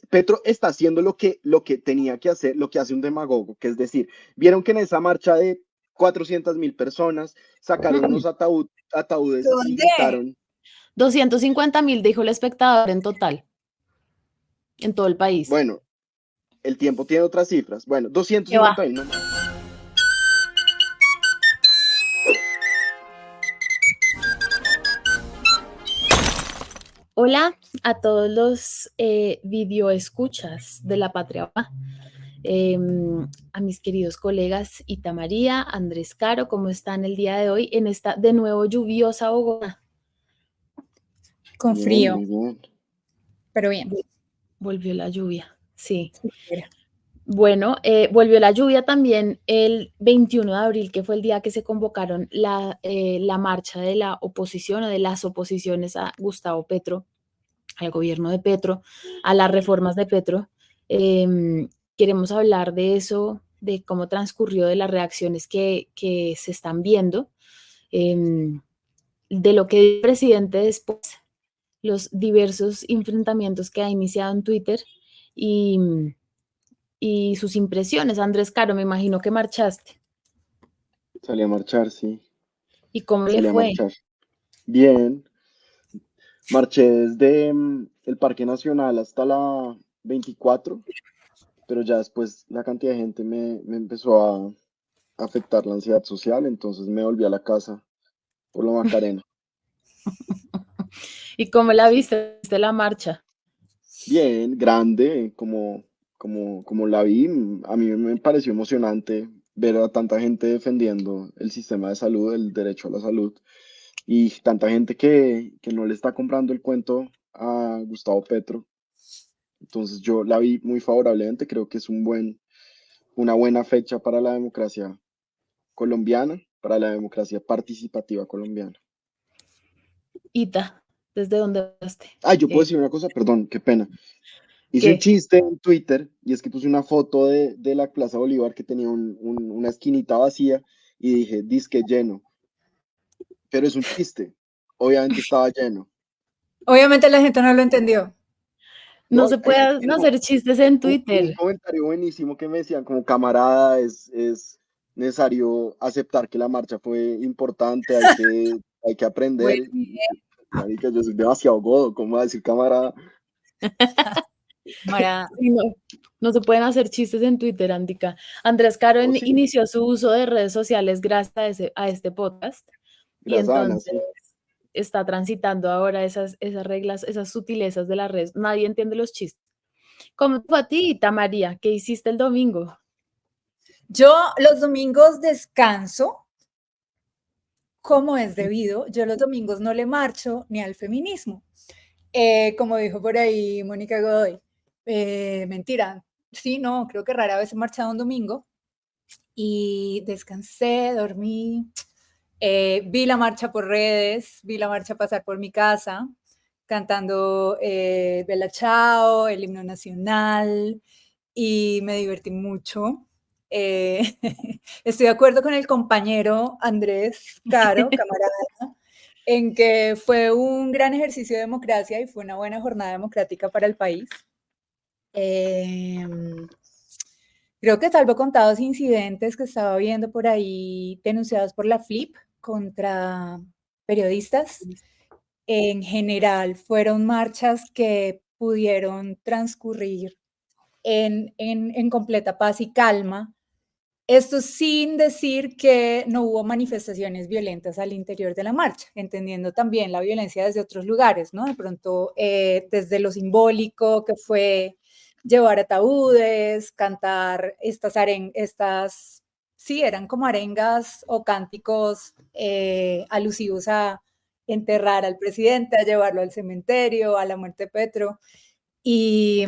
Petro está haciendo lo que tenía que hacer, lo que hace un demagogo, que es decir, vieron que en esa marcha de 400.000 personas sacaron unos ataúdes y ¿Dónde? gritaron. 250.000 dijo el espectador en total, en todo el país. Bueno, el tiempo tiene otras cifras. Bueno, ¿Qué va? 250.000, no más. Hola a todos los video escuchas de La Patria Va. A mis queridos colegas Ita María, Andrés Caro, ¿cómo están el día de hoy en esta de nuevo lluviosa Bogotá? Con Bien, frío, muy bien. pero bien. Volvió la lluvia, sí. Mira. Bueno, volvió la lluvia también el 21 de abril, que fue el día que se convocaron la marcha de la oposición o de las oposiciones a Gustavo Petro, al gobierno de Petro, a las reformas de Petro. Queremos hablar de eso, de cómo transcurrió, de las reacciones que se están viendo, de lo que dijo el presidente después, los diversos enfrentamientos que ha iniciado en Twitter y sus impresiones. Andrés Caro, me imagino que marchaste. Salí a marchar, sí. ¿Y cómo le Salí a fue? marchar. Bien. Marché desde el Parque Nacional hasta la 24, pero ya después la cantidad de gente me empezó a afectar la ansiedad social, entonces me volví a la casa por la Macarena. ¿Y cómo la Sí. viste de la marcha? Bien, grande, como la vi, a mí me pareció emocionante ver a tanta gente defendiendo el sistema de salud, el derecho a la salud, y tanta gente que no le está comprando el cuento a Gustavo Petro. Entonces yo la vi muy favorablemente, creo que es una buena fecha para la democracia colombiana, para la democracia participativa colombiana. Ita, ¿desde dónde hablaste? Yo puedo decir una cosa, perdón, qué pena. Hice un ¿Qué? chiste en Twitter y es que puse una foto de la Plaza Bolívar que tenía una esquinita vacía y dije, disque lleno, pero es un chiste. Obviamente estaba lleno. Obviamente la gente no lo entendió. No No, se hay gente puede que no no. hacer chistes en Hubo un Twitter. comentario buenísimo que me decían como camarada, es necesario aceptar que la marcha fue importante, hay que Muy aprender. Y, bien, marica, yo soy demasiado godo, ¿cómo va a decir camarada? Mara. Sí, no se pueden hacer chistes en Twitter, Andica. Andrés Caro Oh, sí, inició su uso de redes sociales gracias a este podcast y gracias a Ana, entonces sí. está transitando ahora esas reglas, esas sutilezas de las redes. Nadie entiende los chistes. ¿Cómo fue a ti, Ita María? ¿Qué hiciste el domingo? Yo los domingos descanso como es debido. Yo los domingos no le marcho ni al feminismo. Como dijo por ahí Mónica Godoy. Mentira. Sí, no, creo que rara vez he marchado un domingo. Y descansé, dormí, vi la marcha por redes, vi la marcha pasar por mi casa, cantando Bella Ciao, el himno nacional, y me divertí mucho. Estoy de acuerdo con el compañero Andrés Caro, camarada, en que fue un gran ejercicio de democracia y fue una buena jornada democrática para el país. Creo que salvo contados incidentes que estaba viendo por ahí denunciados por la FLIP contra periodistas, en general fueron marchas que pudieron transcurrir en completa paz y calma. Esto sin decir que no hubo manifestaciones violentas al interior de la marcha, entendiendo también la violencia desde otros lugares, ¿no? De pronto, desde lo simbólico, que fue llevar ataúdes, cantar sí, eran como arengas o cánticos alusivos a enterrar al presidente, a llevarlo al cementerio, a la muerte de Petro. Y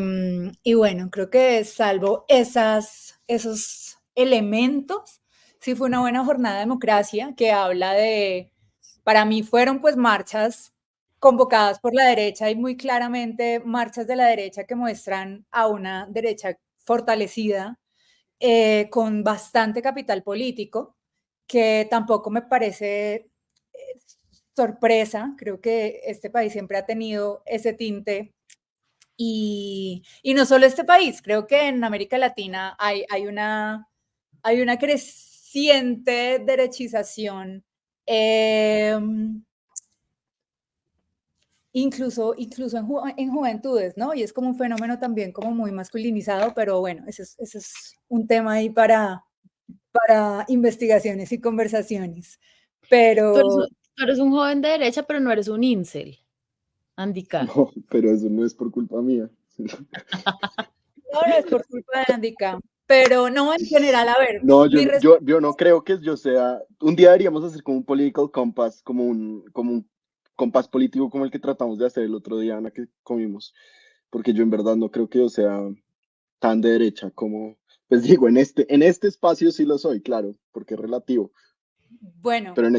bueno, creo que salvo esos elementos, sí fue una buena jornada de democracia que habla para mí fueron pues marchas convocadas por la derecha y muy claramente marchas de la derecha que muestran a una derecha fortalecida, con bastante capital político, que tampoco me parece sorpresa. Creo que este país siempre ha tenido ese tinte Y no solo este país, creo que en América Latina hay una creciente derechización, incluso en juventudes, ¿no? Y es como un fenómeno también como muy masculinizado, pero bueno, ese es un tema ahí para investigaciones y conversaciones. Tú Pero eres un joven de derecha, pero no eres un incel, Andika. No, pero eso no es por culpa mía. no, no es por culpa de Andika. Pero no, en general, a ver, No, mi yo no creo que yo sea. Un día deberíamos hacer como un political compass, como un compás político como el que tratamos de hacer el otro día, Ana, que comimos. Porque yo en verdad no creo que yo sea tan de derecha como, pues digo, en este espacio sí lo soy, claro, porque es relativo. bueno, Pero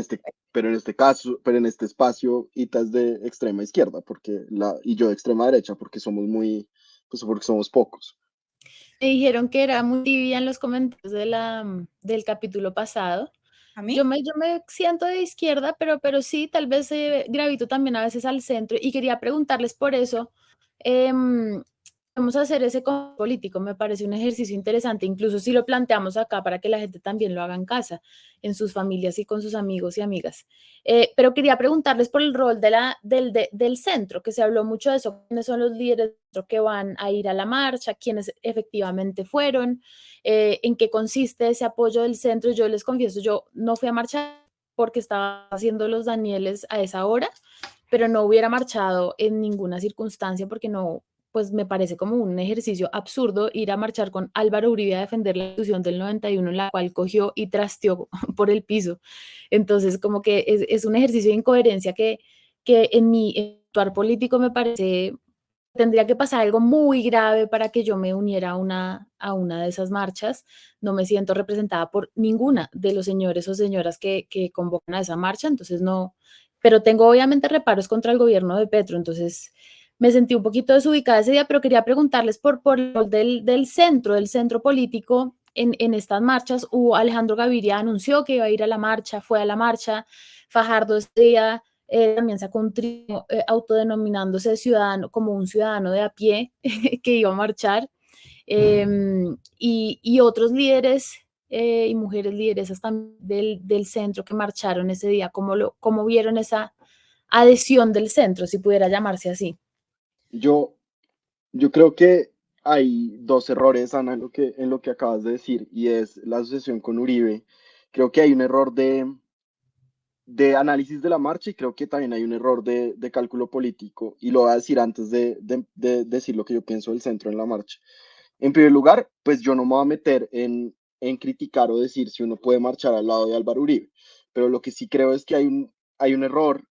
pero en este caso, pero en este espacio, Ita es de extrema izquierda, y yo de extrema derecha, porque somos pues porque somos pocos. Me dijeron que era muy tibia en los comentarios del capítulo pasado. a Yo mí, me siento de izquierda, pero sí, tal vez gravito también a veces al centro y quería preguntarles por eso. Vamos a hacer ese político, me parece un ejercicio interesante, incluso si lo planteamos acá para que la gente también lo haga en casa, en sus familias y con sus amigos y amigas. Pero quería preguntarles por el rol del centro, que se habló mucho de eso, quiénes son los líderes que van a ir a la marcha, quiénes efectivamente fueron, en qué consiste ese apoyo del centro. Yo les confieso, yo no fui a marchar porque estaba haciendo los Danieles a esa hora, pero no hubiera marchado en ninguna circunstancia porque no, pues me parece como un ejercicio absurdo ir a marchar con Álvaro Uribe a defender la Constitución del 91, la cual cogió y trasteó por el piso. Entonces, como que es un ejercicio de incoherencia que en mi actuar político me parece tendría que pasar algo muy grave para que yo me uniera a una de esas marchas. No me siento representada por ninguna de los señores o señoras que convocan a esa marcha, entonces no, pero tengo obviamente reparos contra el gobierno de Petro, entonces me sentí un poquito desubicada ese día, pero quería preguntarles por el rol del centro político en estas marchas. Alejandro Gaviria anunció que iba a ir a la marcha, fue a la marcha, Fajardo ese día también sacó un trío autodenominándose ciudadano, como un ciudadano de a pie que iba a marchar, y otros líderes y mujeres lideresas también del centro que marcharon ese día. ¿Cómo vieron esa adhesión del centro, si pudiera llamarse así? Yo, yo creo que hay dos errores, Ana, en lo que acabas de decir, y es la asociación con Uribe. Creo que hay un error de análisis de la marcha y creo que también hay un error de cálculo político, y lo voy a decir antes de decir lo que yo pienso del centro en la marcha. En primer lugar, pues yo no me voy a meter en criticar o decir si uno puede marchar al lado de Álvaro Uribe, pero lo que sí creo es que hay un error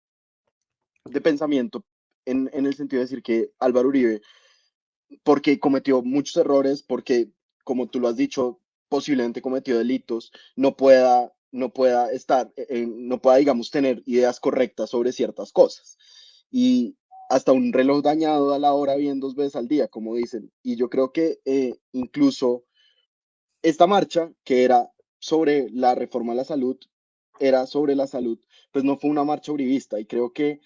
de pensamiento en el sentido de decir que Álvaro Uribe, porque cometió muchos errores, porque, como tú lo has dicho, posiblemente cometió delitos, no pueda estar, no pueda, digamos, tener ideas correctas sobre ciertas cosas. Y hasta un reloj dañado a la hora bien 2 veces al día, como dicen. Y yo creo que incluso esta marcha, que era sobre la reforma a la salud, era sobre la salud, pues no fue una marcha uribista. Y creo que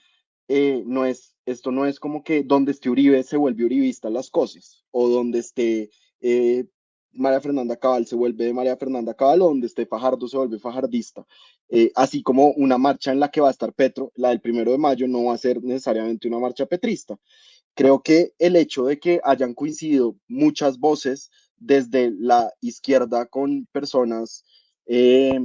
esto no es como que donde esté Uribe se vuelve uribista las cosas, o donde esté eh, María Fernanda Cabal se vuelve María Fernanda Cabal, o donde esté Fajardo se vuelve fajardista. Así como una marcha en la que va a estar Petro, la del 1 de mayo, no va a ser necesariamente una marcha petrista. Creo que el hecho de que hayan coincidido muchas voces desde la izquierda con personas eh,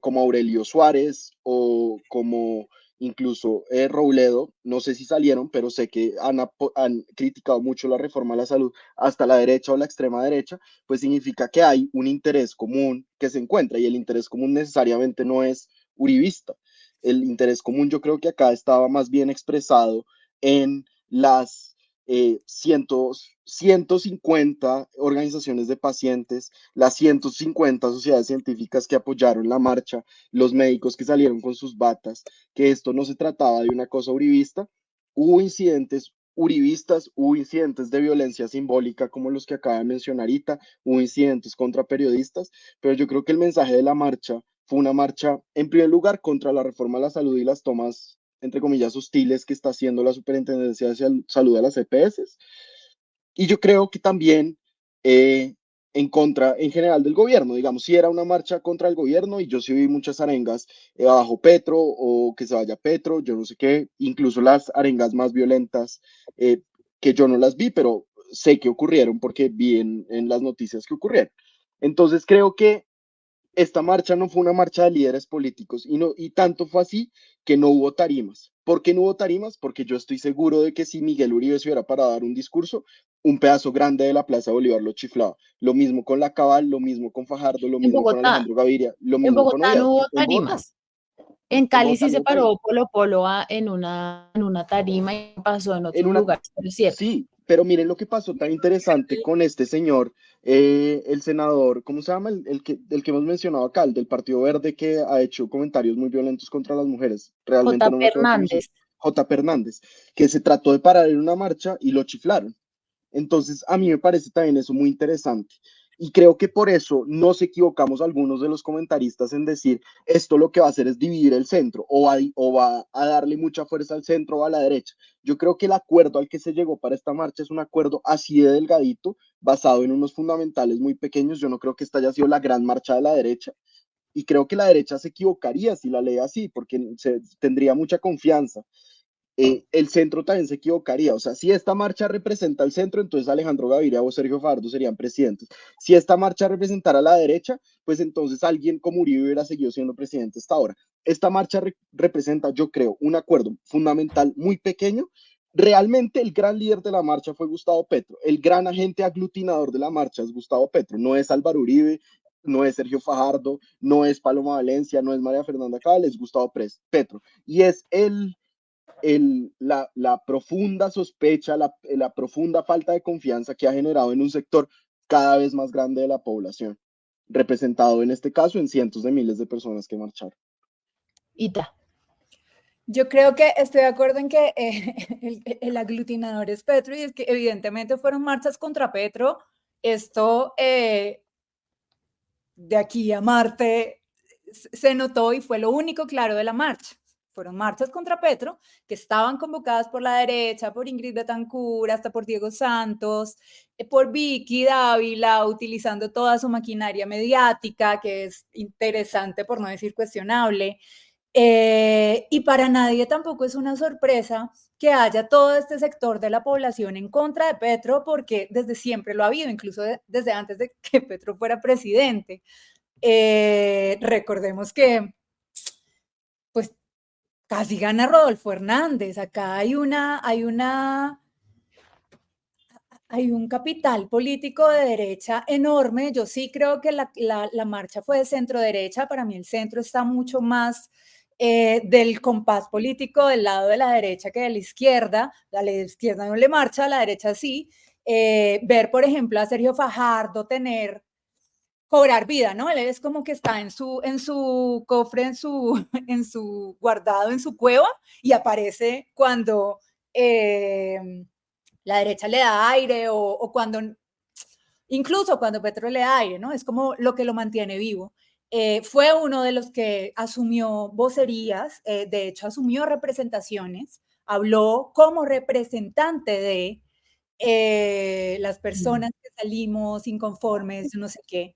como Aurelio Suárez o como incluso Robledo, no sé si salieron, pero sé que han criticado mucho la reforma a la salud, hasta la derecha o la extrema derecha, pues significa que hay un interés común que se encuentra, y el interés común necesariamente no es uribista. El interés común yo creo que acá estaba más bien expresado en las 150 organizaciones de pacientes, las 150 sociedades científicas que apoyaron la marcha, los médicos que salieron con sus batas, que esto no se trataba de una cosa uribista. Hubo incidentes uribistas, hubo incidentes de violencia simbólica como los que acaba de mencionar ahorita, hubo incidentes contra periodistas, pero yo creo que el mensaje de la marcha fue una marcha, en primer lugar, contra la reforma a la salud y las tomas entre comillas, hostiles que está haciendo la Superintendencia de Salud a las EPS. Y yo creo que también en contra, en general, del gobierno. Digamos, si era una marcha contra el gobierno, y yo sí vi muchas arengas bajo Petro, o que se vaya Petro, yo no sé qué, incluso las arengas más violentas, que yo no las vi, pero sé que ocurrieron porque vi en las noticias que ocurrieron. Entonces creo que esta marcha no fue una marcha de líderes políticos, y tanto fue así que no hubo tarimas. ¿Por qué no hubo tarimas? Porque yo estoy seguro de que si Miguel Uribe se hubiera parado a dar un discurso, un pedazo grande de la Plaza Bolívar lo chiflaba. Lo mismo con La Cabal, lo mismo con Fajardo, lo En mismo con Bogotá, Alejandro Gaviria, lo en mismo con Bogotá Oviedo. no hubo En Bogotá, tarimas. En en Cali Bogotá sí no se hubo tarimas. paró Polo Polo en una tarima y pasó en En otros una, lugares, pero es cierto. sí, pero miren lo que pasó tan interesante con este señor, el senador, ¿cómo se llama? El que hemos mencionado acá, el del Partido Verde, que ha hecho comentarios muy violentos contra las mujeres. Realmente no JP me acuerdo cómo se llama. Hernández. J. Hernández, que se trató de parar en una marcha y lo chiflaron. Entonces, a mí me parece también eso muy interesante. Y creo que por eso nos equivocamos algunos de los comentaristas en decir, esto lo que va a hacer es dividir el centro, o va a darle mucha fuerza al centro o a la derecha. Yo creo que el acuerdo al que se llegó para esta marcha es un acuerdo así de delgadito, basado en unos fundamentales muy pequeños. Yo no creo que esta haya sido la gran marcha de la derecha, y creo que la derecha se equivocaría si la lee así, porque tendría mucha confianza. El centro también se equivocaría. O sea, si esta marcha representa al centro, entonces Alejandro Gaviria o Sergio Fajardo serían presidentes. Si esta marcha representara a la derecha, pues entonces alguien como Uribe hubiera seguido siendo presidente hasta ahora. Esta marcha representa, yo creo, un acuerdo fundamental muy pequeño. Realmente el gran líder de la marcha fue Gustavo Petro. El gran agente aglutinador de la marcha es Gustavo Petro. No es Álvaro Uribe, no es Sergio Fajardo, no es Paloma Valencia, no es María Fernanda Cabal, es Gustavo Petro. Y es la profunda sospecha, la profunda falta de confianza que ha generado en un sector cada vez más grande de la población, representado en este caso en cientos de miles de personas que marcharon. Ita. Yo creo que estoy de acuerdo en que el aglutinador es Petro, y es que evidentemente fueron marchas contra Petro. Esto de aquí a Marte se notó, y fue lo único claro de la marcha. Fueron marchas contra Petro, que estaban convocadas por la derecha, por Ingrid Betancourt, hasta por Diego Santos, por Vicky Dávila, utilizando toda su maquinaria mediática, que es interesante, por no decir cuestionable. Y para nadie tampoco es una sorpresa que haya todo este sector de la población en contra de Petro, porque desde siempre lo ha habido, incluso desde antes de que Petro fuera presidente. Recordemos que pues casi gana Rodolfo Hernández. Acá hay un capital político de derecha enorme. Yo sí creo que la marcha fue de centro derecha. Para mí el centro está mucho más del compás político del lado de la derecha que de la izquierda. A la izquierda no le marcha, a la derecha sí. Ver, por ejemplo, a Sergio Fajardo cobrar vida, ¿no? Él es como que está en su cofre, en su guardado, en su cueva, y aparece cuando la derecha le da aire, o cuando, incluso cuando Petro le da aire, ¿no? Es como lo que lo mantiene vivo. Fue uno de los que asumió vocerías, de hecho asumió representaciones, habló como representante de las personas que salimos inconformes, no sé qué.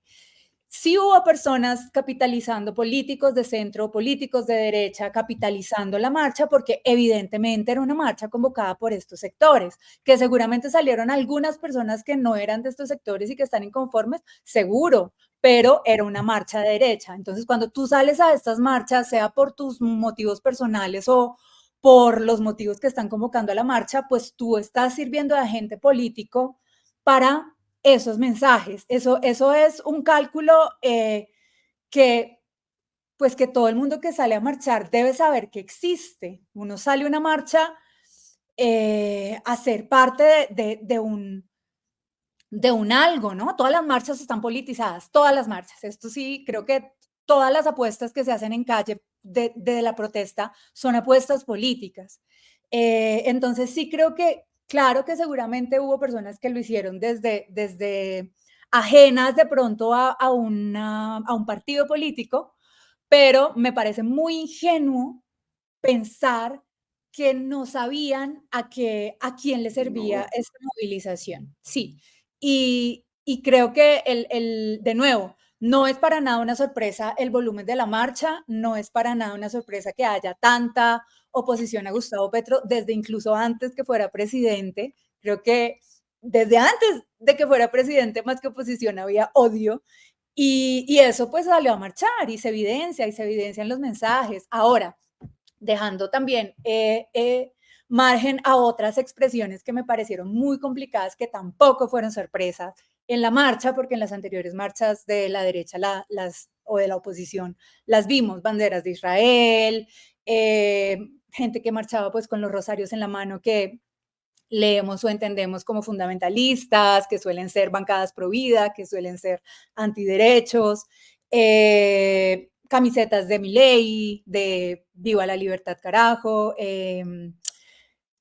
Sí hubo personas capitalizando, políticos de centro, políticos de derecha, capitalizando la marcha, porque evidentemente era una marcha convocada por estos sectores, que seguramente salieron algunas personas que no eran de estos sectores y que están inconformes, seguro, pero era una marcha de derecha. Entonces, cuando tú sales a estas marchas, sea por tus motivos personales o por los motivos que están convocando a la marcha, pues tú estás sirviendo de agente político para esos mensajes. Eso es un cálculo que, pues, que todo el mundo que sale a marchar debe saber que existe. Uno sale a una marcha a ser parte de un algo, ¿no? Todas las marchas están politizadas, todas las marchas. Esto sí, creo que todas las apuestas que se hacen en calle de la protesta son apuestas políticas. Entonces sí creo que, claro que seguramente hubo personas que lo hicieron desde ajenas de pronto a un partido político, pero me parece muy ingenuo pensar que no sabían a quién le servía No, esta movilización. Sí, y creo que de nuevo, no es para nada una sorpresa el volumen de la marcha, no es para nada una sorpresa que haya tanta oposición a Gustavo Petro, desde incluso antes que fuera presidente. Creo que desde antes de que fuera presidente, más que oposición, había odio. Y eso pues salió a marchar y se evidencia en los mensajes. Ahora, dejando también margen a otras expresiones que me parecieron muy complicadas, que tampoco fueron sorpresas en la marcha, porque en las anteriores marchas de la derecha o de la oposición las vimos, banderas de Israel, gente que marchaba pues con los rosarios en la mano, que leemos o entendemos como fundamentalistas, que suelen ser bancadas pro vida, que suelen ser antiderechos, camisetas de Milei, de Viva la Libertad carajo,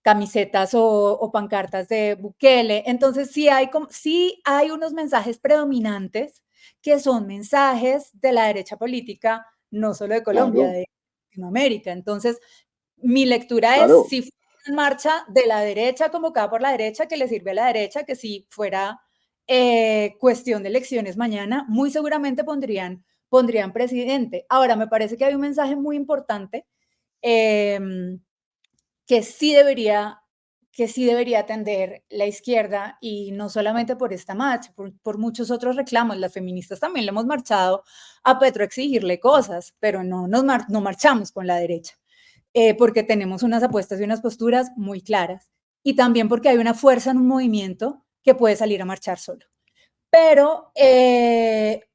camisetas o pancartas de Bukele. Entonces sí hay unos mensajes predominantes que son mensajes de la derecha política, no solo de Colombia, claro, de Latinoamérica. Entonces, mi lectura es, claro. si fuera una marcha de la derecha, convocada por la derecha, que le sirve a la derecha, que si fuera cuestión de elecciones mañana, muy seguramente pondrían presidente. Ahora, me parece que hay un mensaje muy importante eh, que sí debería atender la izquierda, y no solamente por esta marcha, por muchos otros reclamos. Las feministas también le hemos marchado a Petro a exigirle cosas, pero no marchamos con la derecha, porque tenemos unas apuestas y unas posturas muy claras, y también porque hay una fuerza en un movimiento que puede salir a marchar solo. Pero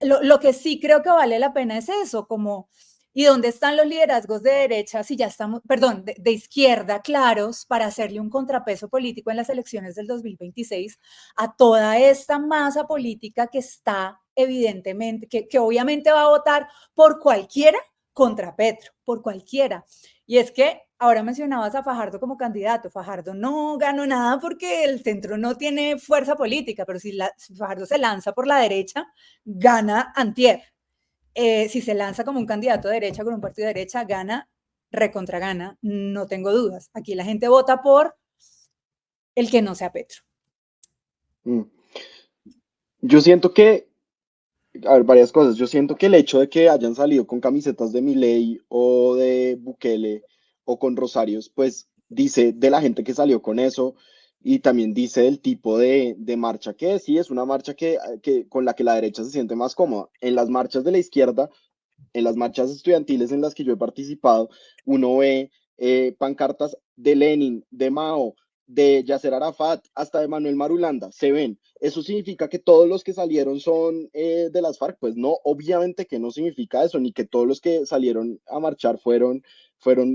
lo que sí creo que vale la pena es eso, como, ¿y dónde están los liderazgos de derecha, si ya estamos, perdón, de izquierda, claros, para hacerle un contrapeso político en las elecciones del 2026 a toda esta masa política que está evidentemente, que obviamente va a votar por cualquiera contra Petro, por cualquiera? Y es que ahora mencionabas a Fajardo como candidato. Fajardo no ganó nada porque el centro no tiene fuerza política, pero si Fajardo se lanza por la derecha, gana antier. Si se lanza como un candidato de derecha con un partido de derecha, gana, recontra gana, no tengo dudas. Aquí la gente vota por el que no sea Petro. Mm. Yo siento que, a ver, varias cosas. Yo siento que el hecho de que hayan salido con camisetas de Milei o de Bukele o con rosarios, pues dice de la gente que salió con eso, y también dice del tipo de marcha que es. Sí, es una marcha con la que la derecha se siente más cómoda. En las marchas de la izquierda, en las marchas estudiantiles en las que yo he participado, uno ve pancartas de Lenin, de Mao, de Yasser Arafat, hasta de Manuel Marulanda, se ven. ¿Eso significa que todos los que salieron son de las FARC? Pues no, obviamente que no significa eso, ni que todos los que salieron a marchar fueron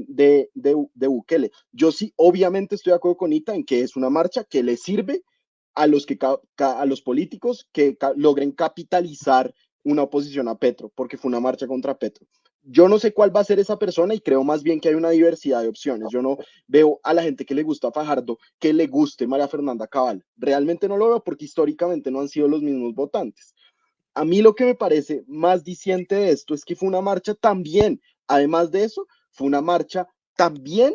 de Bukele. Yo sí, obviamente estoy de acuerdo con Ita en que es una marcha que le sirve a los políticos que logren capitalizar una oposición a Petro, porque fue una marcha contra Petro. Yo no sé cuál va a ser esa persona, y creo más bien que hay una diversidad de opciones. Yo no veo a la gente que le gusta a Fajardo que le guste María Fernanda Cabal. Realmente no lo veo, porque históricamente no han sido los mismos votantes. A mí lo que me parece más diciente de esto es que fue una marcha también, además de eso, fue una marcha también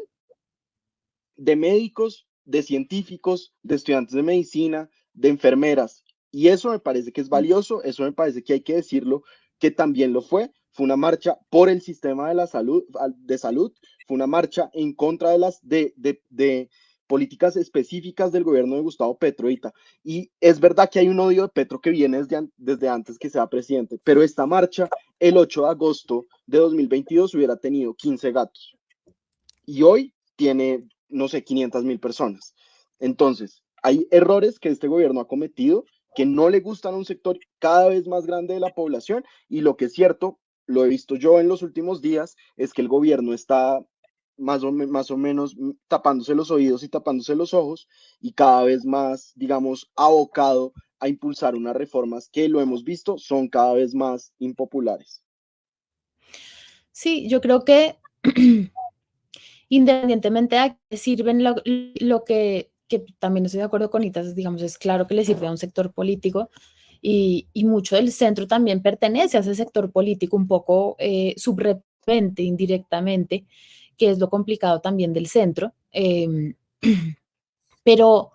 de médicos, de científicos, de estudiantes de medicina, de enfermeras. Y eso me parece que es valioso, eso me parece que hay que decirlo, que también lo fue. Fue una marcha por el sistema de salud, fue una marcha en contra de políticas específicas del gobierno de Gustavo Petro. Y es verdad que hay un odio de Petro que viene desde antes que sea presidente, pero esta marcha, el 8 de agosto de 2022, hubiera tenido 15 gatos. Y hoy tiene, no sé, 500.000 personas. Entonces, hay errores que este gobierno ha cometido que no le gustan a un sector cada vez más grande de la población, y lo que es cierto, lo he visto yo en los últimos días, es que el gobierno está más o menos tapándose los oídos y tapándose los ojos, y cada vez más, digamos, abocado a impulsar unas reformas que, lo hemos visto, son cada vez más impopulares. Sí, yo creo que independientemente de qué sirven lo que también estoy de acuerdo con Itas, digamos, es claro que le sirve a un sector político, y mucho del centro también pertenece a ese sector político un poco subrepente, indirectamente, que es lo complicado también del centro. Pero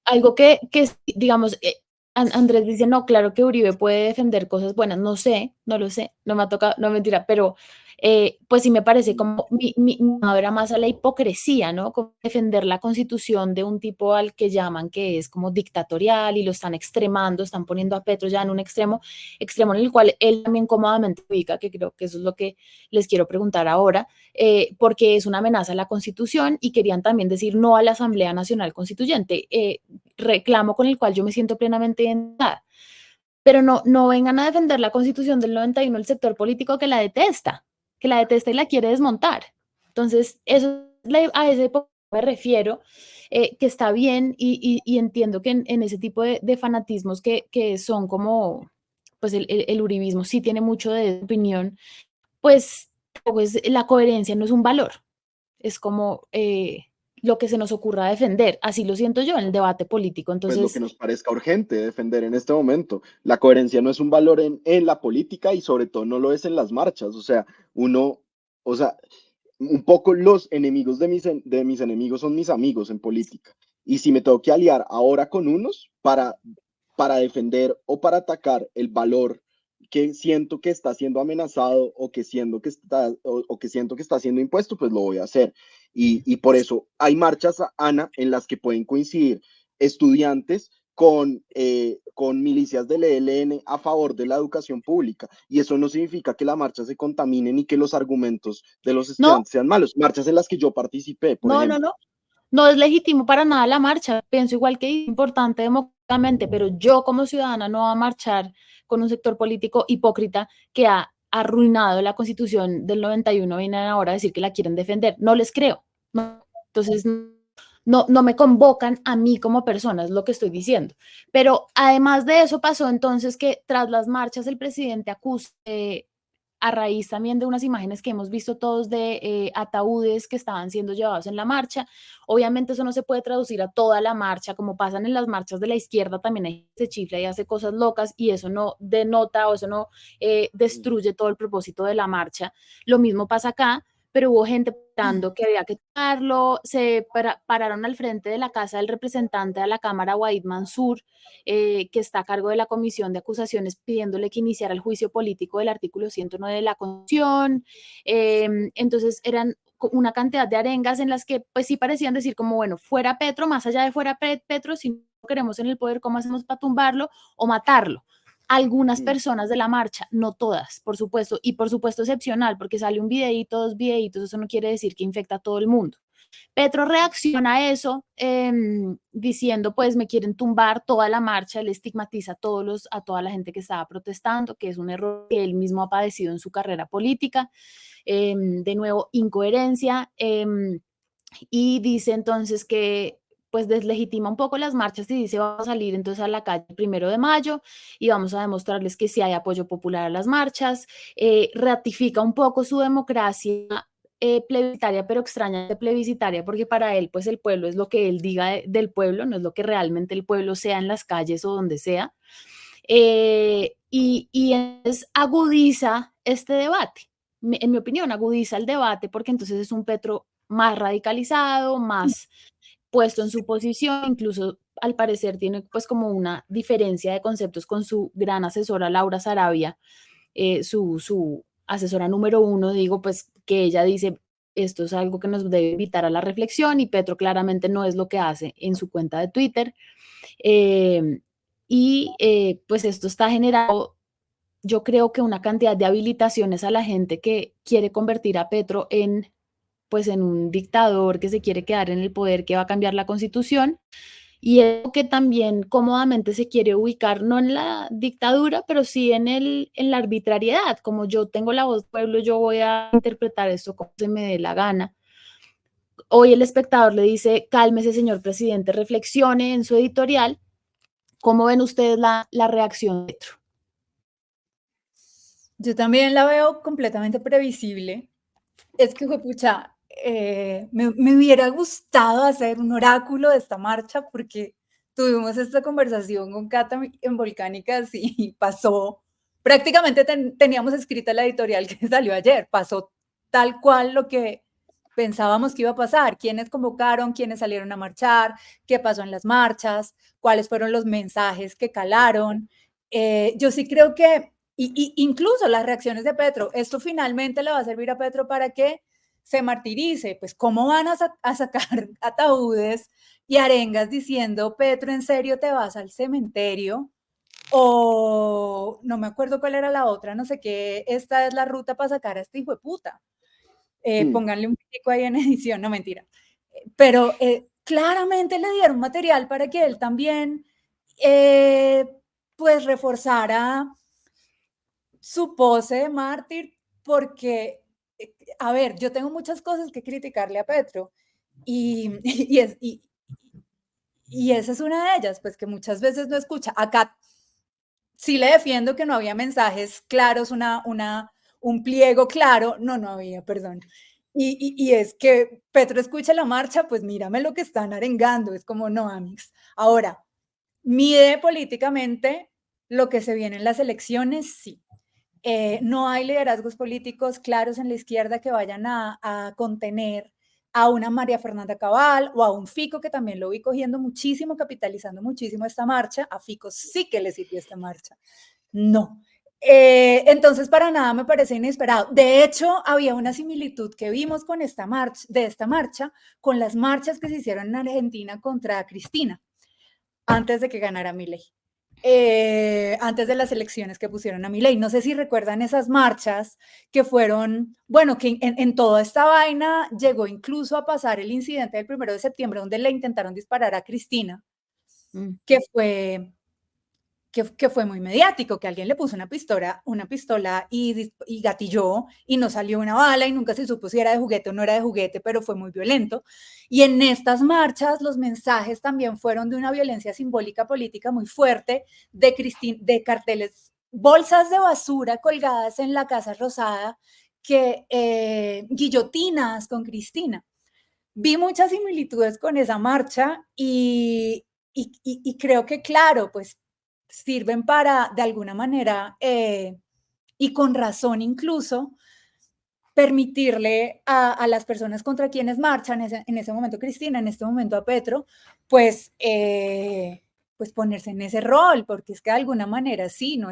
algo que digamos, Andrés dice, no, claro que Uribe puede defender cosas buenas, no sé, no lo sé, no me ha tocado, no mentira, pero pues sí me parece como, era más a la hipocresía, ¿no? Como defender la constitución de un tipo al que llaman que es como dictatorial y lo están extremando, están poniendo a Petro ya en un extremo en el cual él también cómodamente ubica, que creo que eso es lo que les quiero preguntar ahora, porque es una amenaza a la Constitución y querían también decir no a la Asamblea Nacional Constituyente, reclamo con el cual yo me siento plenamente identificada. Pero no vengan a defender la Constitución del 91 el sector político que la detesta y la quiere desmontar. Entonces, a ese me refiero, que está bien y entiendo que en ese tipo de fanatismos que son como, pues el uribismo sí tiene mucho de opinión, pues la coherencia no es un valor, es como lo que se nos ocurra defender, así lo siento yo en el debate político. Pues lo que Entonces, nos parezca urgente defender en este momento. La coherencia no es un valor en la política y sobre todo no lo es en las marchas. O sea, o sea, un poco los enemigos de mis enemigos son mis amigos en política. Y si me tengo que aliar ahora con unos para defender o para atacar el valor que siento que está siendo amenazado o que siento que está siendo impuesto, pues lo voy a hacer. Y por eso hay marchas, Ana, en las que pueden coincidir estudiantes con milicias del ELN a favor de la educación pública. Y eso no significa que la marcha se contamine ni que los argumentos de los no, estudiantes sean malos. Marchas en las que yo participé, por no, no, ejemplo. no, no es legítimo para nada la marcha, pienso igual que es importante democráticamente, pero yo como ciudadana no voy a marchar con un sector político hipócrita que ha arruinado la Constitución del 91, vienen ahora a decir que la quieren defender, no les creo. No. Entonces, no me convocan a mí como persona, es lo que estoy diciendo. Pero además de eso pasó entonces que tras las marchas el presidente acusa, a raíz también de unas imágenes que hemos visto todos de ataúdes que estaban siendo llevados en la marcha. Obviamente eso no se puede traducir a toda la marcha, como pasan en las marchas de la izquierda, también hay se chifla y hace cosas locas y eso no denota o eso no destruye todo el propósito de la marcha. Lo mismo pasa acá, pero hubo gente pensando que había que tocarlo, pararon al frente de la casa del representante de la Cámara, Waid Mansur, que está a cargo de la Comisión de Acusaciones, pidiéndole que iniciara el juicio político del artículo 109 de la Constitución. Entonces eran una cantidad de arengas en las que pues sí parecían decir como, bueno, fuera Petro, más allá de fuera Petro, si no queremos en el poder, ¿cómo hacemos para tumbarlo o matarlo? Algunas personas de la marcha, no todas, por supuesto, y por supuesto excepcional, porque sale un videíto, dos videitos, eso no quiere decir que infecta a todo el mundo. Petro reacciona a eso diciendo, pues me quieren tumbar toda la marcha, él estigmatiza a toda la gente que estaba protestando, que es un error que él mismo ha padecido en su carrera política. De nuevo, incoherencia, y dice entonces que pues deslegitima un poco las marchas y dice vamos a salir entonces a la calle el 1 de mayo y vamos a demostrarles que sí hay apoyo popular a las marchas, ratifica un poco su democracia plebiscitaria, pero extrañamente plebiscitaria, porque para él, pues el pueblo es lo que él diga del pueblo, no es lo que realmente el pueblo sea en las calles o donde sea. Y entonces agudiza este debate. En mi opinión, agudiza el debate porque entonces es un Petro más radicalizado, más puesto en su posición, incluso al parecer tiene pues como una diferencia de conceptos con su gran asesora Laura Sarabia, su asesora número 1, digo, pues que ella dice, esto es algo que nos debe invitar a la reflexión y Petro claramente no es lo que hace en su cuenta de Twitter. Pues esto está generando, yo creo que una cantidad de habilitaciones a la gente que quiere convertir a Petro pues en un dictador que se quiere quedar en el poder, que va a cambiar la constitución, y que también cómodamente se quiere ubicar, no en la dictadura, pero sí en la arbitrariedad, como yo tengo la voz del pueblo, yo voy a interpretar esto como se me dé la gana. Hoy el espectador le dice, cálmese señor presidente, reflexione en su editorial. ¿Cómo ven ustedes la reacción de Petro? Yo también la veo completamente previsible. Es que, pucha, me hubiera gustado hacer un oráculo de esta marcha porque tuvimos esta conversación con Cata en Volcánicas y pasó, prácticamente teníamos escrita la editorial que salió ayer, pasó tal cual lo que pensábamos que iba a pasar, quiénes convocaron, quiénes salieron a marchar, qué pasó en las marchas, cuáles fueron los mensajes que calaron. Yo sí creo que, incluso las reacciones de Petro, esto finalmente le va a servir a Petro para que se martirice, pues cómo van a sacar ataúdes y arengas diciendo, Petro, ¿en serio te vas al cementerio? O no me acuerdo cuál era la otra, no sé qué, esta es la ruta para sacar a este hijo de puta. Pónganle un pico ahí en edición, no mentira. Pero claramente le dieron material para que él también pues reforzara su pose de mártir, porque, a ver, yo tengo muchas cosas que criticarle a Petro y esa es una de ellas, pues que muchas veces no escucha. Acá sí le defiendo que no había mensajes claros, un pliego claro, no había, perdón. Y es que Petro escucha la marcha, pues mírame lo que están arengando, es como no, amigos. Ahora, mide políticamente lo que se viene en las elecciones, sí. No hay liderazgos políticos claros en la izquierda que vayan a contener a una María Fernanda Cabal o a un Fico, que también lo vi cogiendo muchísimo, capitalizando muchísimo esta marcha. A Fico sí que le sirvió esta marcha. No. Entonces, para nada me parece inesperado. De hecho, había una similitud que vimos con esta marcha, con las marchas que se hicieron en Argentina contra Cristina, antes de que ganara Milei. Antes de las elecciones que pusieron a Milei. No sé si recuerdan esas marchas que fueron, bueno, que en toda esta vaina llegó incluso a pasar el incidente del 1 de septiembre donde le intentaron disparar a Cristina, que fue muy mediático, que alguien le puso una pistola y gatilló y no salió una bala y nunca se supo si era de juguete o no era de juguete, pero fue muy violento. Y en estas marchas los mensajes también fueron de una violencia simbólica política muy fuerte, de carteles, bolsas de basura colgadas en la Casa Rosada, guillotinas con Cristina. Vi muchas similitudes con esa marcha y creo que, claro, pues sirven para, de alguna manera, y con razón incluso, permitirle a las personas contra quienes marchan, en ese momento Cristina, en este momento a Petro, pues ponerse en ese rol, porque es que de alguna manera sí, no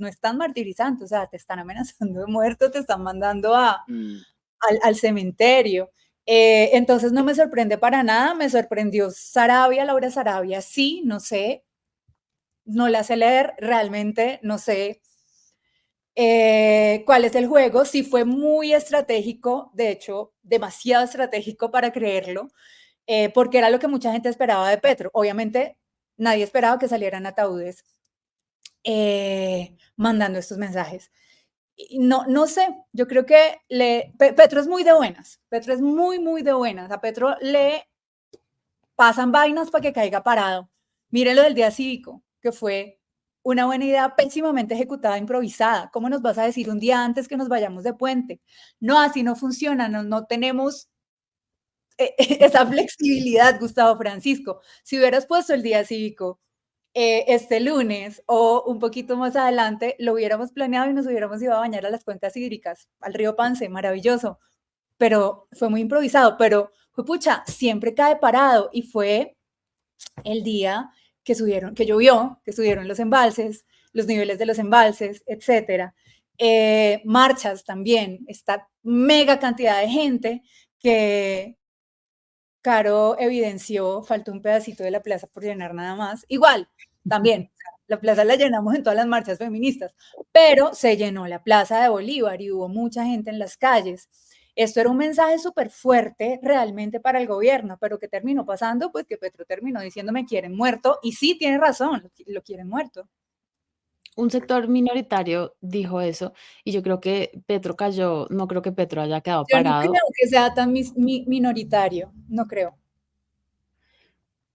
están martirizando, o sea, te están amenazando de muerto, te están mandando al cementerio. Entonces no me sorprende para nada, me sorprendió Laura Sarabia, sí, no sé, no la sé leer, realmente no sé cuál es el juego, sí fue muy estratégico, de hecho, demasiado estratégico para creerlo, porque era lo que mucha gente esperaba de Petro. Obviamente nadie esperaba que salieran ataúdes mandando estos mensajes. No sé, yo creo que Petro es muy de buenas, Petro es muy, muy de buenas, a Petro le pasan vainas para que caiga parado. Miren lo del día cívico, que fue una buena idea pésimamente ejecutada, improvisada. ¿Cómo nos vas a decir un día antes que nos vayamos de puente? No, así no funciona, no tenemos esa flexibilidad, Gustavo Francisco. Si hubieras puesto el día cívico este lunes o un poquito más adelante, lo hubiéramos planeado y nos hubiéramos ido a bañar a las cuencas hídricas, al río Pance, maravilloso, pero fue muy improvisado, pero pucha, siempre cae parado y fue el día que llovió, que subieron los embalses, los niveles de los embalses, etcétera. Marchas también, esta mega cantidad de gente que Caro evidenció, faltó un pedacito de la plaza por llenar nada más. Igual, también, la plaza la llenamos en todas las marchas feministas, pero se llenó la plaza de Bolívar y hubo mucha gente en las calles. Esto era un mensaje súper fuerte realmente para el gobierno, pero ¿qué terminó pasando? Pues que Petro terminó diciendo me quieren muerto, y sí, tiene razón, lo quieren muerto. Un sector minoritario dijo eso y yo creo que Petro cayó, no creo que Petro haya quedado Yo no parado. creo que sea tan minoritario, no creo.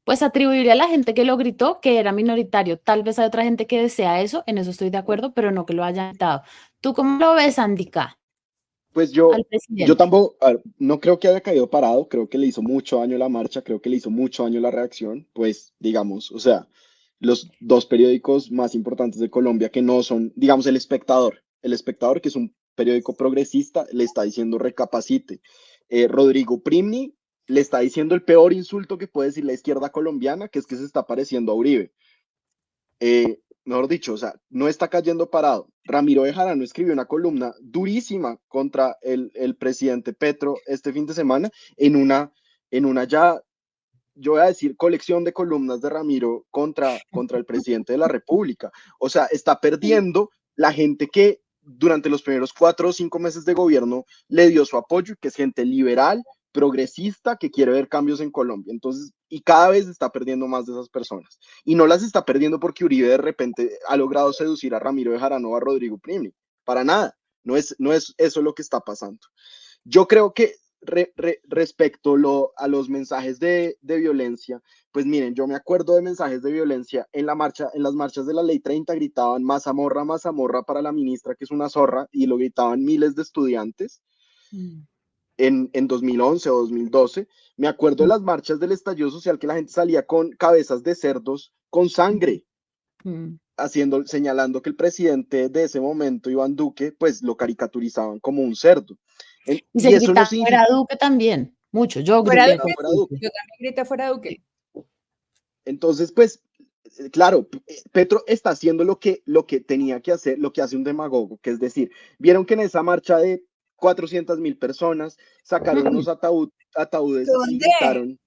Pues atribuiría a la gente que lo gritó que era minoritario. Tal vez hay otra gente que desea eso, en eso estoy de acuerdo, pero no que lo hayan gritado. ¿Tú cómo lo ves, Andika, Pues al yo presidente? tampoco, a ver, no creo que haya caído parado, creo que le hizo mucho daño la marcha, creo que le hizo mucho daño la reacción, pues digamos, o sea, los dos periódicos más importantes de Colombia que no son, digamos, El Espectador, que es un periódico progresista, le está diciendo recapacite. Rodrigo Primni le está diciendo el peor insulto que puede decir la izquierda colombiana, que es que se está pareciendo a Uribe. Mejor dicho, o sea, no está cayendo parado. Ramiro Bejarano escribió una columna durísima contra el presidente Petro este fin de semana en una ya, yo voy a decir, colección de columnas de Ramiro contra el presidente de la República. O sea, está perdiendo la gente que durante los primeros 4 o 5 meses de gobierno le dio su apoyo, que es gente liberal, progresista, que quiere ver cambios en Colombia. Entonces, y cada vez está perdiendo más de esas personas. Y no las está perdiendo porque Uribe de repente ha logrado seducir a Ramiro Bejarano o a Rodrigo Primni. Para nada. No es eso lo que está pasando. Yo creo que respecto a los mensajes de violencia, pues miren, yo me acuerdo de mensajes de violencia en las marchas de la Ley 30 gritaban Mazamorra para la ministra, que es una zorra, y lo gritaban miles de estudiantes en 2011 o 2012. Me acuerdo de las marchas del estallido social que la gente salía con cabezas de cerdos con sangre, señalando que el presidente de ese momento, Iván Duque, pues lo caricaturizaban como un cerdo. Y se gritaba fuera Duque también, mucho. Yo grité fuera Duque. Yo también grité fuera Duque. Entonces, pues, claro, Petro está haciendo lo que tenía que hacer, lo que hace un demagogo, que es decir, vieron que en esa marcha de 400,000 personas sacaron unos ataúdes y gritaron.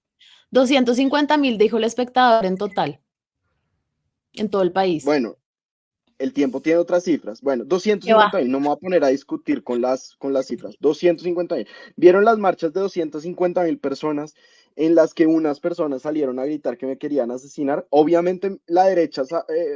250,000 dijo el espectador en total, en todo el país. Bueno, el tiempo tiene otras cifras. Bueno, 250,000, no me voy a poner a discutir con las cifras. 250,000. ¿Vieron las marchas de 250,000 personas en las que unas personas salieron a gritar que me querían asesinar? Obviamente la derecha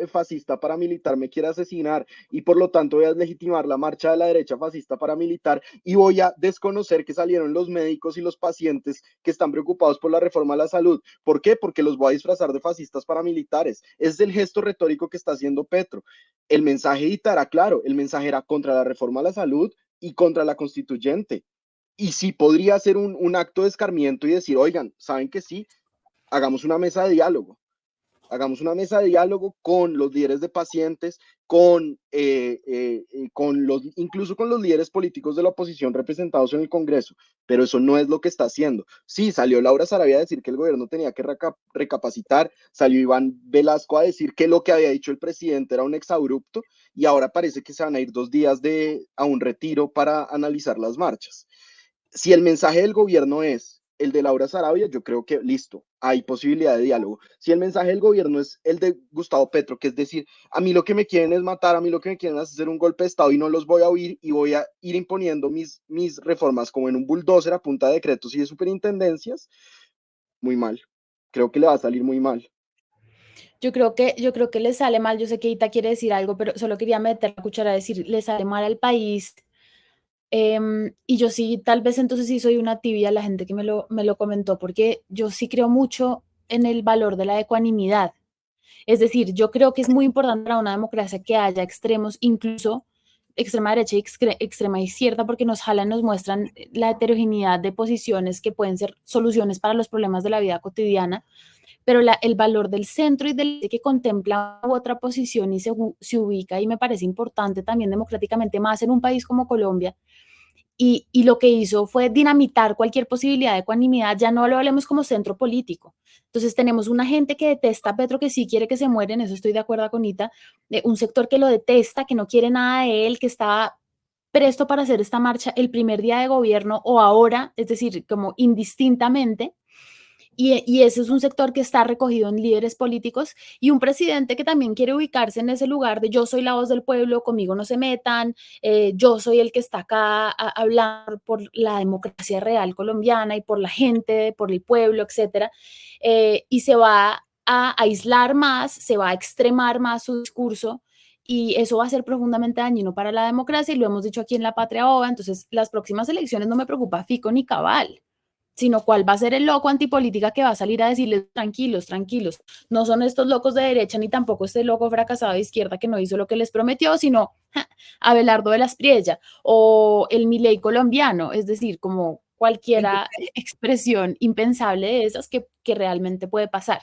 fascista paramilitar me quiere asesinar y por lo tanto voy a deslegitimar la marcha de la derecha fascista paramilitar y voy a desconocer que salieron los médicos y los pacientes que están preocupados por la reforma a la salud. ¿Por qué? Porque los voy a disfrazar de fascistas paramilitares. Es el gesto retórico que está haciendo Petro. El mensaje era claro, el mensaje era contra la reforma a la salud y contra la constituyente. Y sí podría ser un acto de escarmiento y decir, oigan, ¿saben que sí? Hagamos una mesa de diálogo. Hagamos una mesa de diálogo con los líderes de pacientes, incluso con los líderes políticos de la oposición representados en el Congreso, pero eso no es lo que está haciendo. Sí, salió Laura Sarabia a decir que el gobierno tenía que recapacitar, salió Iván Velasco a decir que lo que había dicho el presidente era un exabrupto y ahora parece que se van a ir 2 días a un retiro para analizar las marchas. Si el mensaje del gobierno es el de Laura Sarabia, yo creo que listo, hay posibilidad de diálogo. Si el mensaje del gobierno es el de Gustavo Petro, que es decir, a mí lo que me quieren es matar, a mí lo que me quieren es hacer un golpe de Estado y no los voy a oír y voy a ir imponiendo mis reformas como en un bulldozer a punta de decretos y de superintendencias, muy mal. Creo que le va a salir muy mal. Yo creo que le sale mal. Yo sé que Ita quiere decir algo, pero solo quería meter la cuchara a decir, le sale mal al país. Y yo sí, tal vez entonces sí soy una tibia, la gente que me lo comentó, porque yo sí creo mucho en el valor de la ecuanimidad. Es decir, yo creo que es muy importante para una democracia que haya extremos, incluso extrema derecha y extrema izquierda, porque nos jalan, nos muestran la heterogeneidad de posiciones que pueden ser soluciones para los problemas de la vida cotidiana, pero el valor del centro y del que contempla otra posición y se ubica, y me parece importante también democráticamente, más en un país como Colombia, y lo que hizo fue dinamitar cualquier posibilidad de ecuanimidad. Ya no lo hablemos como centro político. Entonces tenemos una gente que detesta a Petro, que sí quiere que se muera, en eso estoy de acuerdo con Ita, un sector que lo detesta, que no quiere nada de él, que estaba presto para hacer esta marcha el primer día de gobierno o ahora, es decir, como indistintamente. Y ese es un sector que está recogido en líderes políticos y un presidente que también quiere ubicarse en ese lugar de yo soy la voz del pueblo, conmigo no se metan, yo soy el que está acá a hablar por la democracia real colombiana y por la gente, por el pueblo, etcétera. Y se va a aislar más, se va a extremar más su discurso y eso va a ser profundamente dañino para la democracia y lo hemos dicho aquí en La Patria Boba. Entonces, las próximas elecciones no me preocupa fico ni cabal, sino cuál va a ser el loco antipolítica que va a salir a decirles tranquilos, tranquilos. No son estos locos de derecha ni tampoco este loco fracasado de izquierda que no hizo lo que les prometió, sino Abelardo de la Espriella o el Milei colombiano, es decir, como cualquiera expresión impensable de esas que realmente puede pasar.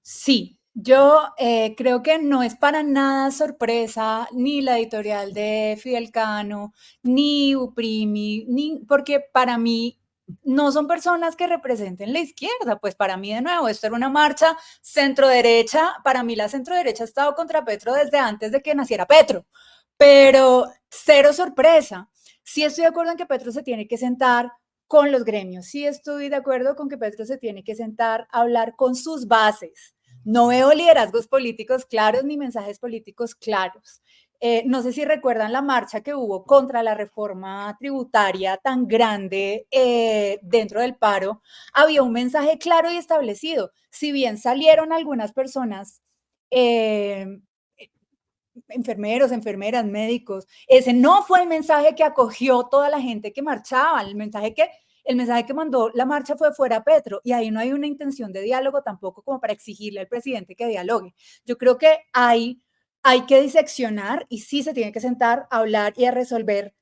Sí, Yo creo que no es para nada sorpresa ni la editorial de Fidel Cano, ni Uprimi, porque para mí no son personas que representen la izquierda. Pues para mí, de nuevo, esto era una marcha centro-derecha. Para mí la centro-derecha ha estado contra Petro desde antes de que naciera Petro, pero cero sorpresa. Sí estoy de acuerdo en que Petro se tiene que sentar con los gremios, sí estoy de acuerdo con que Petro se tiene que sentar a hablar con sus bases. No veo liderazgos políticos claros ni mensajes políticos claros. No sé si recuerdan la marcha que hubo contra la reforma tributaria tan grande dentro del paro. Había un mensaje claro y establecido. Si bien salieron algunas personas, enfermeros, enfermeras, médicos, ese no fue el mensaje que acogió toda la gente que marchaba. El mensaje que mandó la marcha fue fuera Petro, y ahí no hay una intención de diálogo tampoco como para exigirle al presidente que dialogue. Yo creo que hay que diseccionar y sí se tiene que sentar a hablar y a resolver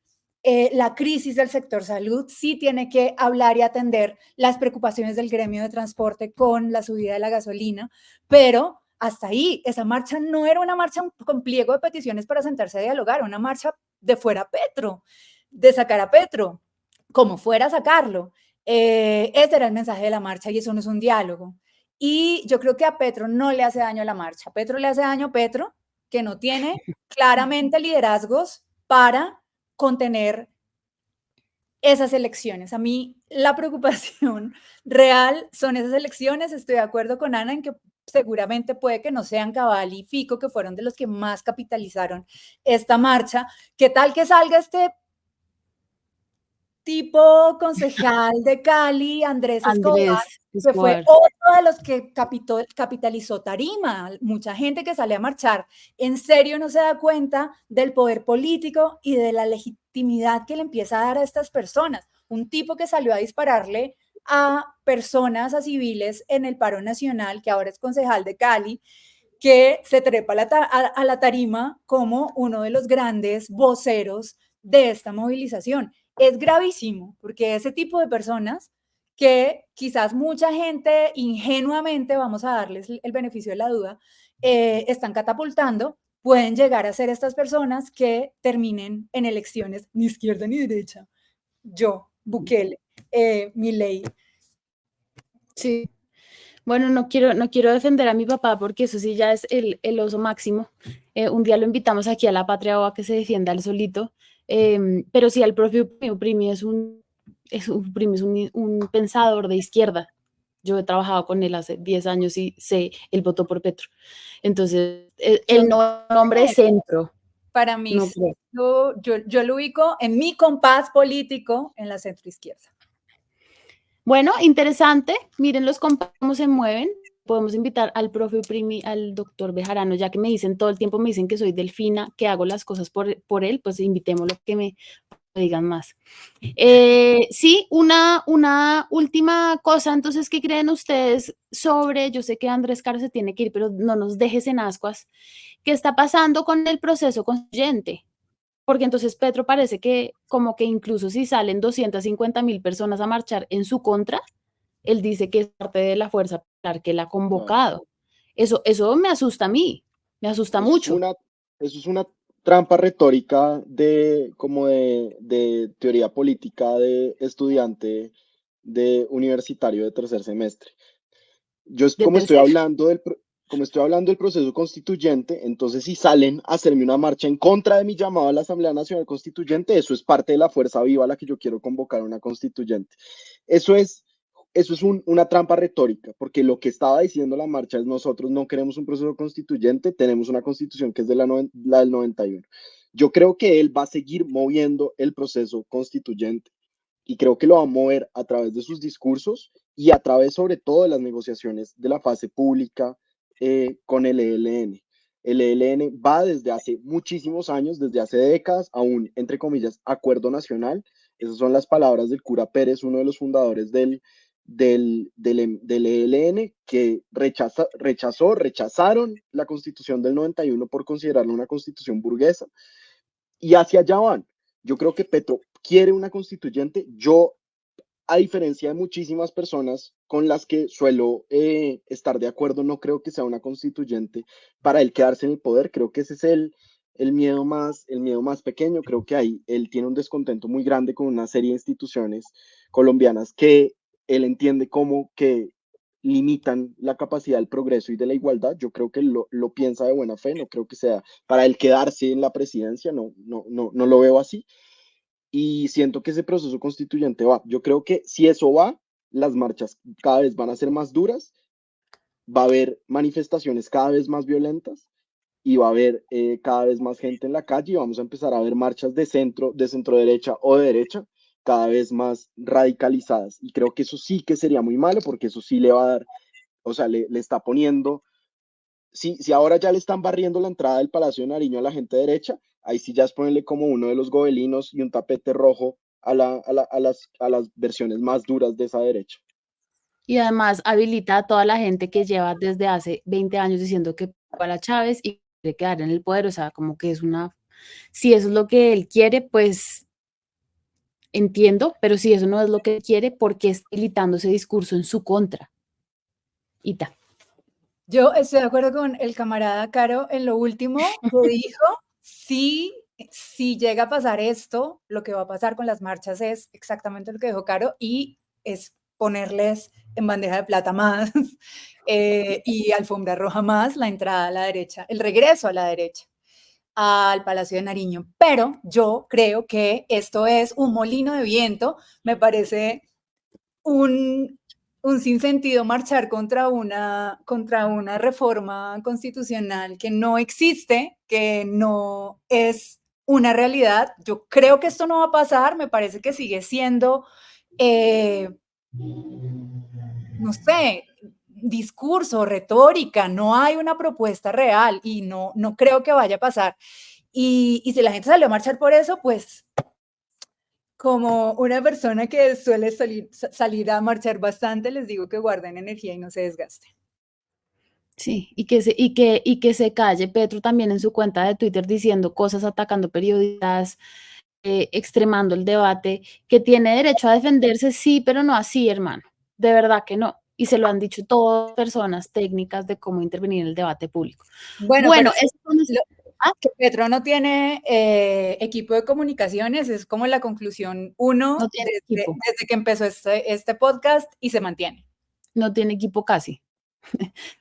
la crisis del sector salud. Sí tiene que hablar y atender las preocupaciones del gremio de transporte con la subida de la gasolina, pero hasta ahí, esa marcha no era una marcha con pliego de peticiones para sentarse a dialogar, una marcha de fuera Petro, de sacar a Petro, como fuera a sacarlo. Ese era el mensaje de la marcha y eso no es un diálogo. Y yo creo que a Petro no le hace daño la marcha. A Petro le hace daño Petro, que no tiene claramente liderazgos para contener esas elecciones. A mí la preocupación real son esas elecciones. Estoy de acuerdo con Ana en que seguramente puede que no sean Cabal y Fico, que fueron de los que más capitalizaron esta marcha. ¿Qué tal que salga este tipo concejal de Cali, Andrés Escobar, que fue otro de los que capitalizó Tarima? Mucha gente que sale a marchar en serio no se da cuenta del poder político y de la legitimidad que le empieza a dar a estas personas. Un tipo que salió a dispararle a personas, a civiles en el paro nacional, que ahora es concejal de Cali, que se trepa a la tarima como uno de los grandes voceros de esta movilización. Es gravísimo, porque ese tipo de personas que quizás mucha gente ingenuamente, vamos a darles el beneficio de la duda, están catapultando, pueden llegar a ser estas personas que terminen en elecciones ni izquierda ni derecha. Yo, Bukele, Milei. Sí. Bueno, no quiero defender a mi papá porque eso sí ya es el oso máximo. Un día lo invitamos aquí a La Patria o a que se defienda él solito. Pero sí, el propio Uprimi es un pensador de izquierda. Yo he trabajado con él hace 10 años y sé, él votó por Petro. Entonces, él no es un hombre de centro. Para mí, No creo. yo lo ubico en mi compás político en la centroizquierda. Bueno, interesante. Miren los compas cómo se mueven. Podemos invitar al profe Uprimi, al doctor Bejarano, ya que me dicen todo el tiempo, me dicen que soy delfina, que hago las cosas por él, pues invitémoslo que me digan más. Sí, una última cosa, entonces, ¿qué creen ustedes sobre, yo sé que Andrés Caro se tiene que ir, pero no nos dejes en ascuas, qué está pasando con el proceso constituyente? Porque entonces Petro parece que como que incluso si salen 250.000 personas a marchar en su contra, él dice que es parte de la fuerza popular que la ha convocado. Eso me asusta a mí, me asusta mucho. Eso es una trampa retórica como de teoría política de estudiante de universitario de tercer semestre. Como estoy hablando del proceso constituyente, entonces si salen a hacerme una marcha en contra de mi llamado a la Asamblea Nacional Constituyente, eso es parte de la fuerza viva a la que yo quiero convocar a una constituyente. Eso es una trampa retórica, porque lo que estaba diciendo la marcha es: nosotros no queremos un proceso constituyente, tenemos una constitución que es la del 91. Yo creo que él va a seguir moviendo el proceso constituyente y creo que lo va a mover a través de sus discursos y a través sobre todo de las negociaciones de la fase pública con el ELN. El ELN va desde hace muchísimos años, desde hace décadas, a un, entre comillas, acuerdo nacional. Esas son las palabras del cura Pérez, uno de los fundadores del ELN, que rechazaron la constitución del 91 por considerarla una constitución burguesa, y hacia allá van. Yo creo que Petro quiere una constituyente. Yo a diferencia de muchísimas personas con las que suelo estar de acuerdo, no creo que sea una constituyente para él quedarse en el poder. Creo que ese es el miedo más pequeño. Creo que ahí él tiene un descontento muy grande con una serie de instituciones colombianas que él entiende como que limitan la capacidad del progreso y de la igualdad. Yo creo que lo piensa de buena fe, no creo que sea para él quedarse en la presidencia, no lo veo así. Y siento que ese proceso constituyente va. Yo creo que si eso va, las marchas cada vez van a ser más duras, va a haber manifestaciones cada vez más violentas y va a haber cada vez más gente en la calle y vamos a empezar a ver marchas de centro derecha o de derecha cada vez más radicalizadas. Y creo que eso sí que sería muy malo porque eso sí le va a dar, o sea, le está poniendo, si ahora ya le están barriendo la entrada del Palacio de Nariño a la gente derecha, ahí sí ya es ponerle como uno de los gobelinos y un tapete rojo a las versiones más duras de esa derecha. Y además habilita a toda la gente que lleva desde hace 20 años diciendo que para Chávez y quiere quedar en el poder, o sea, como que es si eso es lo que él quiere, pues entiendo, pero si eso no es lo que quiere, ¿por qué está habilitando ese discurso en su contra? Ita. Yo estoy de acuerdo con el camarada Caro en lo último que dijo. Si llega a pasar esto, lo que va a pasar con las marchas es exactamente lo que dijo Caro y es ponerles en bandeja de plata más y alfombra roja más la entrada a la derecha, el regreso a la derecha al Palacio de Nariño. Pero yo creo que esto es un molino de viento. Me parece un sinsentido marchar contra una reforma constitucional que no existe, que no es una realidad. Yo creo que esto no va a pasar, me parece que sigue siendo, no sé, discurso, retórica, no hay una propuesta real y no creo que vaya a pasar. Y si la gente salió a marchar por eso, pues como una persona que suele salir a marchar bastante, les digo que guarden energía y no se desgasten. Sí, y que se calle Petro también en su cuenta de Twitter diciendo cosas, atacando periodistas, extremando el debate, que tiene derecho a defenderse, sí, pero no así, hermano. De verdad que no. Y se lo han dicho todas personas técnicas de cómo intervenir en el debate público. Bueno, Bueno, que Petro no tiene equipo de comunicaciones es como la conclusión no tiene equipo. desde que empezó este podcast y se mantiene. No tiene equipo casi,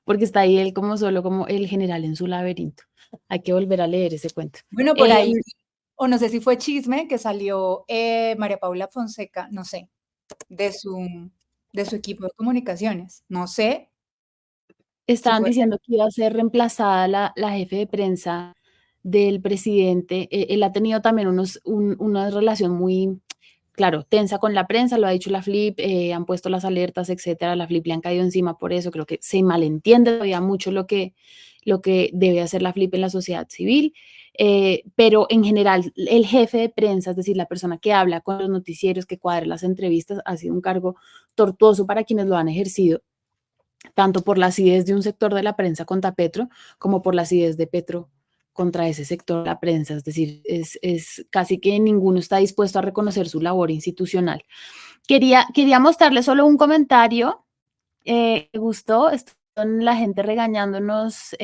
porque está ahí él como solo como el general en su laberinto. Hay que volver a leer ese cuento. Bueno, por ahí, o no sé si fue chisme, que salió María Paula Fonseca, no sé, de su equipo de comunicaciones. No sé. Estaban diciendo que iba a ser reemplazada la jefe de prensa del presidente. Él ha tenido también una relación muy, claro, tensa con la prensa, lo ha dicho la FLIP, han puesto las alertas, etcétera. La FLIP le han caído encima por eso. Creo que se malentiende todavía mucho lo que debe hacer la FLIP en la sociedad civil. Pero en general, el jefe de prensa, es decir, la persona que habla con los noticieros, que cuadra las entrevistas, ha sido un cargo tortuoso para quienes lo han ejercido, tanto por la acidez de un sector de la prensa contra Petro, como por la acidez de Petro contra ese sector de la prensa. Es decir, es casi que ninguno está dispuesto a reconocer su labor institucional. Quería mostrarles solo un comentario. Me gustó, con la gente regañándonos,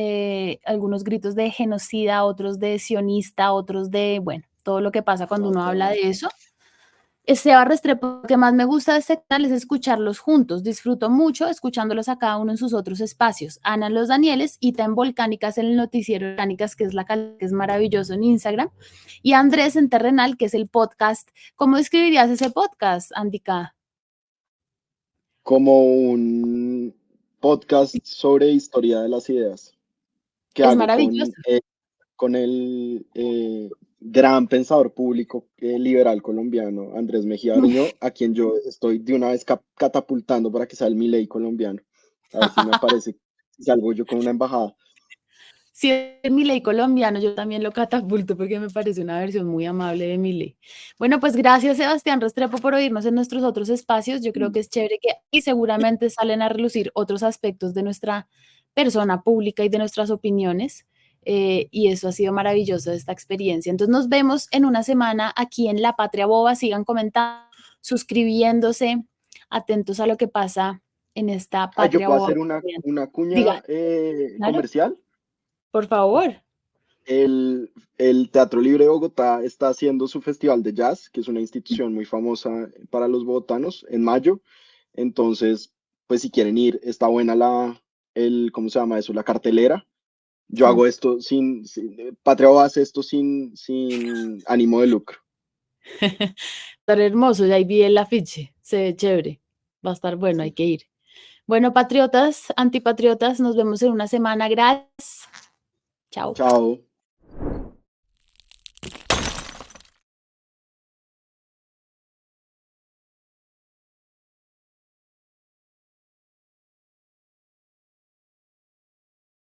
algunos gritos de genocida, otros de sionista, otros de, bueno, todo lo que pasa cuando uno habla de eso. Seba Restrepo, lo que más me gusta de este canal es escucharlos juntos. Disfruto mucho escuchándolos a cada uno en sus otros espacios. Ana Los Danieles, Ita en Volcánicas, en el noticiero Volcánicas, que es maravilloso en Instagram. Y Andrés en Terrenal, que es el podcast. ¿Cómo describirías ese podcast, Andika? Como un podcast sobre historia de las ideas que Es hago maravilloso. con el gran pensador público liberal colombiano, Andrés Mejía Ariño, a quien yo estoy de una vez catapultando para que sea el Milei colombiano. A ver si me aparece, si salgo yo con una embajada. Si es Milei colombiano, yo también lo catapulto porque me parece una versión muy amable de Milei. Bueno, pues gracias Sebastián Restrepo por oírnos en nuestros otros espacios. Yo creo que es chévere que y seguramente salen a relucir otros aspectos de nuestra persona pública y de nuestras opiniones. Y eso ha sido maravilloso esta experiencia. Entonces nos vemos en una semana aquí en La Patria Boba. Sigan comentando, suscribiéndose, atentos a lo que pasa en esta Ah, yo patria puedo boba hacer colombiana. una cuña Diga, claro, comercial. por favor. El Teatro Libre de Bogotá está haciendo su festival de jazz, que es una institución muy famosa para los bogotanos, en mayo. Entonces, pues si quieren ir, está buena ¿cómo se llama eso? La cartelera. Yo Sí. hago esto Patria Boba hace esto sin ánimo de lucro. Estar hermoso, ya ahí vi el afiche, se ve chévere, va a estar bueno, hay Sí. que ir. Bueno, patriotas, antipatriotas, nos vemos en una semana, gracias. Chao. Chao.